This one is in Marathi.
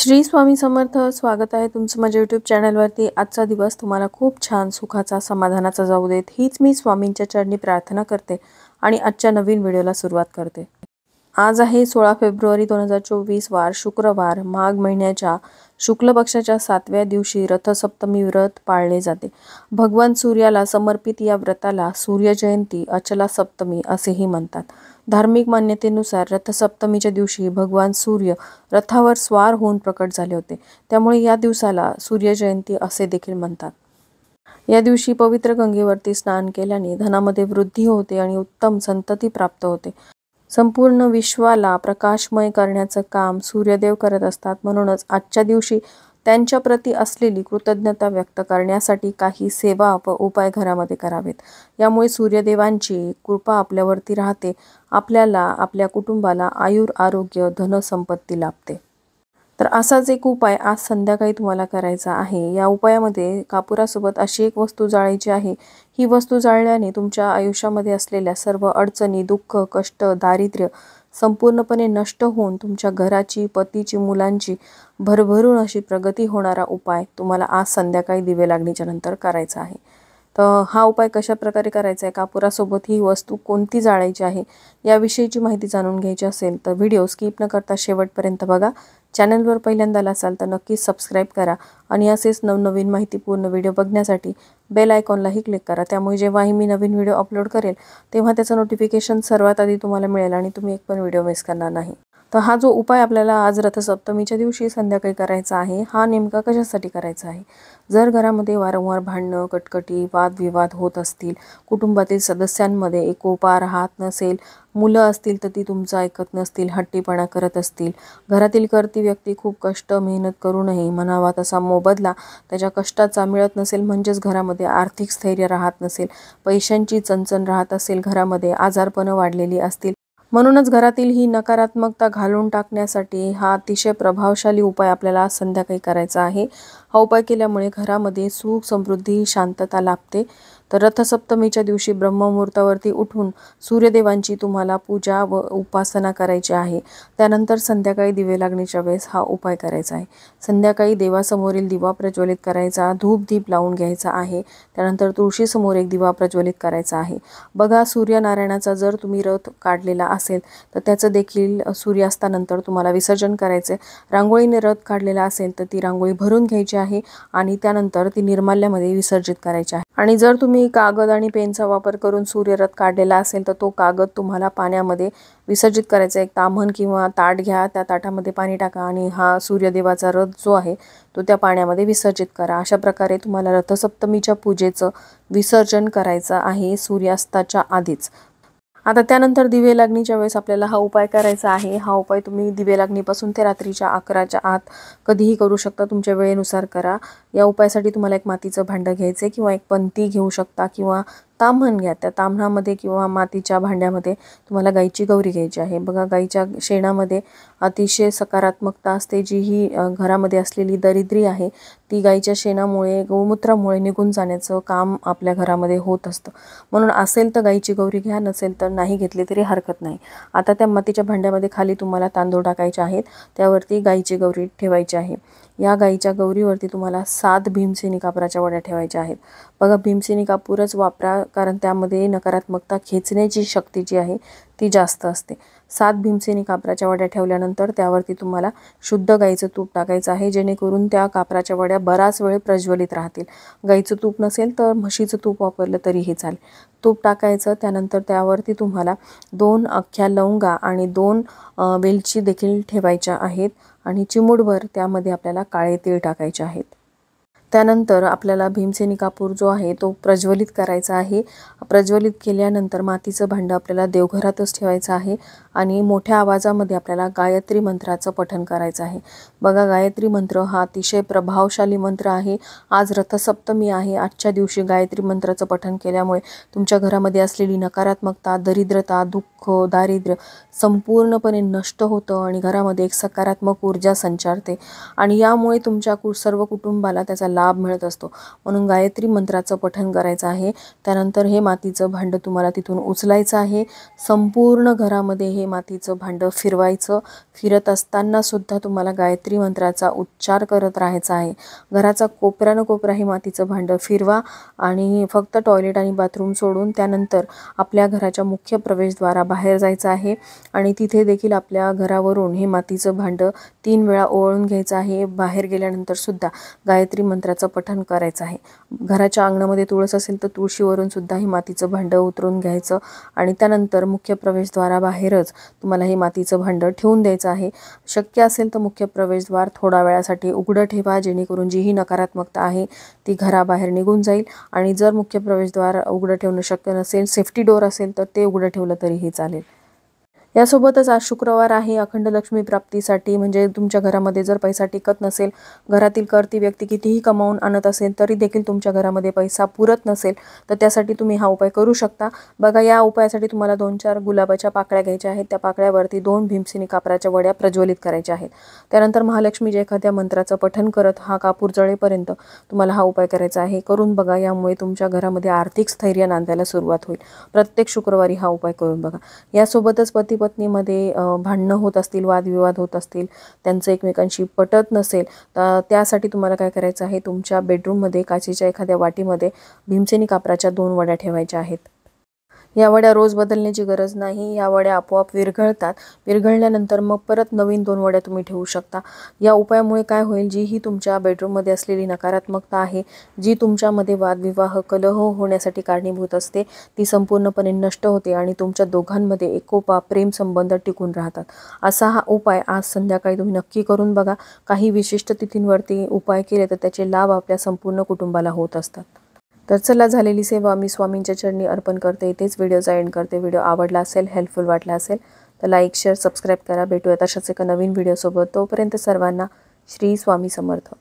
श्री स्वामी समर्थ. स्वागत आहे तुमचं माझ्या यूट्यूब चॅनलवरती. आजचा दिवस तुम्हाला खूप छान सुखाचा समाधानाचा जाऊ देत हीच मी स्वामींच्या चरणी प्रार्थना करते आणि आजच्या नवीन व्हिडिओला सुरुवात करते. आज आहे 16 फेब्रुवारी 2024 वार शुक्रवार. माघ महिन्याच्या शुक्ल पक्षाच्या 7व्या दिवशी रथसप्तमी व्रत पाळले जाते. भगवान सूर्याला समर्पित या व्रताला सूर्यजयंती अचला सप्तमी असेही म्हणतात. धार्मिक मान्यतेनुसार रथसप्तमीच्या दिवशी भगवान सूर्य रथावर स्वार होऊन प्रकट झाले होते, त्यामुळे या दिवसाला सूर्यजयंती असे देखील म्हणतात. या दिवशी पवित्र गंगेवरती स्नान केल्याने धनामध्ये वृद्धी होते आणि उत्तम संतती प्राप्त होते. संपूर्ण विश्वाला प्रकाशमय करण्याचं काम सूर्यदेव करत असतात. म्हणूनच आजच्या दिवशी त्यांच्या प्रती असलेली कृतज्ञता व्यक्त करण्यासाठी काही सेवा व उपाय घरामध्ये करावेत. यामुळे सूर्यदेवांची कृपा आपल्यावरती राहते. आपल्याला, आपल्या कुटुंबाला आयुर, आरोग्य, धनसंपत्ती लाभते. तर असाच एक उपाय आज संध्याकाळी तुम्हाला करायचा आहे. या उपायामध्ये कापुरासोबत अशी एक वस्तू जाळायची आहे. ही वस्तू जाळल्याने तुमच्या आयुष्यामध्ये असलेल्या सर्व अडचणी, दुःख, कष्ट, दारिद्र्य संपूर्णपणे नष्ट होऊन तुमच्या घराची, पतीची, मुलांची भरभरून अशी प्रगती होणारा उपाय तुम्हाला आज संध्याकाळी दिवे लागणीच्या नंतर करायचा आहे. तर हा उपाय कशा प्रकारे करायचा आहे, कापुरासोबत ही वस्तू कोणती जाळायची आहे, याविषयीची माहिती जाणून घ्यायची असेल तर व्हिडिओ स्किप न करता शेवटपर्यंत बघा. चॅनलवर पहिल्यांदा असाल तर नक्कीच सबस्क्राईब करा आणि असेच नवनवीन माहितीपूर्ण व्हिडिओ बघण्यासाठी बेल आयकॉनलाही क्लिक करा. त्यामुळे जेव्हाही मी नवीन व्हिडिओ अपलोड करेल तेव्हा त्याचं नोटिफिकेशन सर्वात आधी तुम्हाला मिळेल आणि तुम्ही एक पण व्हिडिओ मिस करणार नाही. तर हा जो उपाय आपल्याला आज रथसप्तमीच्या दिवशी संध्याकाळी करायचा आहे, हा नेमका कशासाठी करायचा आहे? जर घरामध्ये वारंवार भांडणं, कटकटी, वादविवाद होत असतील, कुटुंबातील सदस्यांमध्ये एकोपा राहत नसेल, मुलं असतील तर ती तुमचं ऐकत नसतील, हट्टीपणा करत असतील, घरातील करती व्यक्ती खूप कष्ट मेहनत करूनही म्हणावा तसा मोबदला त्याच्या कष्टाचा मिळत नसेल, म्हणजेच घरामध्ये आर्थिक स्थैर्य राहत नसेल, पैशांची चणचण राहत असेल, घरामध्ये आजारपणं वाढलेली असतील, म्हणूनच घरातील ही नकारात्मकता घालून टाकण्यासाठी हा अतिशय प्रभावशाली उपाय आपल्याला संध्याकाळी करायचा आहे. हा उपाय केल्यामुळे घरामध्ये सुख, समृद्धी, शांतता लाभते. तर रथसप्तमीच्या दिवशी ब्रह्ममुहूर्तावरती उठून सूर्यदेवांची तुम्हाला पूजा व उपासना करायची आहे. त्यानंतर संध्याकाळी दिवे लागणीच्या वेळेस हा उपाय करायचा आहे. संध्याकाळी देवासमोरील दिवा प्रज्वलित करायचा, धूप दीप लावून घ्यायचा आहे. त्यानंतर तुळशीसमोर एक दिवा प्रज्वलित करायचा आहे. बघा, सूर्यनारायणाचा जर तुम्ही रथ काढलेला असेल तर त्याचं देखील सूर्यास्तानंतर तुम्हाला विसर्जन करायचे. रांगोळीने रथ काढलेला असेल तर ती रांगोळी भरून घ्यायची आहे आणि त्यानंतर ती निर्माल्यामध्ये विसर्जित करायची आहे. आणि जर तुम्ही कागद आणि पेनचा वापर करून सूर्यरथ काढलेला असेल तर तो कागद तुम्हाला पाण्यामध्ये विसर्जित करायचा. एक ताम्हण किंवा ताट घ्या, त्या ताटामध्ये पाणी टाका आणि हा सूर्यदेवाचा रथ जो आहे तो त्या पाण्यामध्ये विसर्जित करा. अशा प्रकारे तुम्हाला रथसप्तमीच्या पूजेचं विसर्जन करायचं आहे सूर्यास्ताच्या आधीच. आता त्यानंतर दिवे लागणीच्या वेळेस आपल्याला हा उपाय करायचा आहे. हा उपाय तुम्ही दिवे लागणीपासून ते रात्रीच्या 11च्या आत कधीही करू शकता, तुमच्या वेळेनुसार करा. या उपायासाठी तुम्हाला एक मातीचं भांडं घ्यायचं किंवा एक पंती घेऊ शकता किंवा ताम्हण घ्या. त्या ताम्हणामध्ये किंवा मातीच्या भांड्यामध्ये तुम्हाला गाईची गौरी घ्यायची आहे. बघा, गाईच्या शेणामध्ये अतिशय सकारात्मकता असते. जी ही घरामध्ये असलेली दरिद्री आहे ती गाईच्या शेणामुळे, गोमूत्रामुळे निघून जाण्याचं काम आपल्या घरामध्ये होत असतं. म्हणून असेल तर गाईची गौरी घ्या, नसेल तर नाही घेतली तरी हरकत नाही. आता त्या मातीच्या भांड्यामध्ये खाली तुम्हाला तांदूळ टाकायचे आहेत, त्यावरती गाईची गौरी ठेवायची आहे. या गाईच्या गौरीवरती तुम्हाला 7 भीमसेनी कापराच्या वड्या ठेवायच्या आहेत. बघा, भीमसेनी कापूरच वापरा, कारण त्यामध्ये नकारात्मकता खेचण्याची शक्ती जी आहे ती जास्त असते. 7 भीमसेनी कापराच्या वड्या ठेवल्यानंतर त्यावरती तुम्हाला शुद्ध गाईचं तूप टाकायचं आहे, जेणेकरून त्या कापराच्या वड्या बराच वेळ प्रज्वलित राहतील. गाईचं तूप नसेल तर म्हशीचं तूप वापरलं तरीही चालेल. तूप टाकायचं. त्यानंतर त्यावरती तुम्हाला 2 अख्ख्या लवंगा आणि 2 वेलची देखील ठेवायच्या आहेत आणि चिमूटभर त्यामध्ये आपल्याला काळे तीळ टाकायचे आहेत. त्यानंतर आपल्याला भीमसेनी कापूर जो आहे तो प्रज्वलित करायचा आहे. प्रज्वलित केल्यानंतर मातीचं भांडं आपल्याला देवघरातच ठेवायचं आहे आणि मोठ्या आवाजामध्ये आपल्याला गायत्री मंत्राचं पठण करायचं आहे. बघा, गायत्री मंत्र हा अतिशय प्रभावशाली मंत्र आहे. आज रथसप्तमी आहे. आजच्या दिवशी गायत्री मंत्राचं पठण केल्यामुळे तुमच्या घरामध्ये असलेली नकारात्मकता, दरिद्रता, दुःख, दारिद्र्य संपूर्णपणे नष्ट होतं आणि घरामध्ये एक सकारात्मक ऊर्जा संचारते आणि यामुळे तुमच्या सर्व कुटुंबाला त्याचा लाभ मिळत असतो. म्हणून गायत्री मंत्राचं पठण करायचं आहे. त्यानंतर हे मातीचं भांडं तुम्हाला तिथून उचलायचं आहे. संपूर्ण घरामध्ये हे हे मातीचं भांडं फिरवायचं. फिरत असताना सुद्धा तुम्हाला गायत्री मंत्राचा उच्चार करत राहायचा आहे. घराचा कोपऱ्यानं कोपरा हे मातीचं भांडं फिरवा आणि फक्त टॉयलेट आणि बाथरूम सोडून त्यानंतर आपल्या घराच्या मुख्य प्रवेशद्वाराबाहेर जायचं आहे आणि तिथे देखील आपल्या घरावरून हे मातीचं भांडं 3 वेळा ओवाळून घ्यायचं आहे. बाहेर गेल्यानंतर सुद्धा गायत्री मंत्राचं पठण करायचं आहे. घराच्या अंगणामध्ये तुळस असेल तर तुळशीवरून सुद्धा हे मातीचं भांडं उतरून घ्यायचं आणि त्यानंतर मुख्य प्रवेशद्वाराबाहेरच तुम्हाला हे मातीचं भांडं ठेवून द्यायचं आहे. शक्य असेल तर मुख्य प्रवेशद्वार थोडा वेळासाठी उघडं ठेवा, जेणेकरून जी ही नकारात्मकता आहे ती घराबाहेर निघून जाईल. आणि जर मुख्य प्रवेशद्वार उघडं ठेवणं शक्य नसेल, सेफ्टी डोअर असेल तर ते उघडं ठेवलं तरीही चालेल. यासोबतच आज शुक्रवार आहे. अखंड लक्ष्मी प्राप्तीसाठी म्हणजे तुमच्या घरामध्ये जर पैसा टिकत नसेल, घरातील कर्ती व्यक्ती कितीही कमावून आणत असेल तरी देखील तुमच्या घरामध्ये पैसा पुरत नसेल, तर त्यासाठी तुम्ही हा उपाय करू शकता. बघा, या उपायासाठी तुम्हाला 2-4 गुलाबाच्या पाकळ्या घ्यायच्या आहेत. त्या पाकळ्यावरती 2 भीमसेनी कापराच्या वड्या प्रज्वलित करायच्या आहेत. त्यानंतर महालक्ष्मीच्या एखाद्या मंत्राचं पठण करत हा कापूर जळेपर्यंत तुम्हाला हा उपाय करायचा आहे. करून बघा, यामुळे तुमच्या घरामध्ये आर्थिक स्थैर्य नांदायला सुरुवात होईल. प्रत्येक शुक्रवारी हा उपाय करून बघा. यासोबतच पत्नीमध्ये भांडणं होत असतील, वादविवाद होत असतील, त्यांचं एकमेकांशी पटत नसेल, तर त्यासाठी तुम्हाला काय करायचं आहे, तुमच्या बेडरूममध्ये काचेच्या एखाद्या वाटीमध्ये भीमसेनी कापराच्या 2 वड्या ठेवायच्या आहेत. या वड्या रोज बदलण्याची गरज नाही. या वड्या आपोआप विरघळतात. विरघळल्यानंतर मग परत नवीन 2 वड्या तुम्ही ठेवू शकता. या उपायामुळे काय होईल, जी ही तुमच्या बेडरूममध्ये असलेली नकारात्मकता आहे, जी तुमच्यामध्ये वादविवाह कलह होण्यासाठी कारणीभूत असते, ती संपूर्णपणे नष्ट होते आणि तुमच्या दोघांमध्ये एकोपा, प्रेम संबंध टिकून राहतात. असा हा उपाय आज संध्याकाळी तुम्ही नक्की करून बघा. काही विशिष्ट तिथींवरती उपाय केले तर त्याचे लाभ आपल्या संपूर्ण कुटुंबाला होत असतात. तर चला, झालेली सेवा मी स्वामींच्या चरणी अर्पण करते. इथेच व्हिडिओचा एंड करते. व्हिडिओ आवडला असेल, हेल्पफुल वाटला असेल तर लाईक, शेअर, सबस्क्राईब करा. भेटूयात अशाच एका नवीन व्हिडिओसोबत. तोपर्यंत सर्वांना श्री स्वामी समर्थ.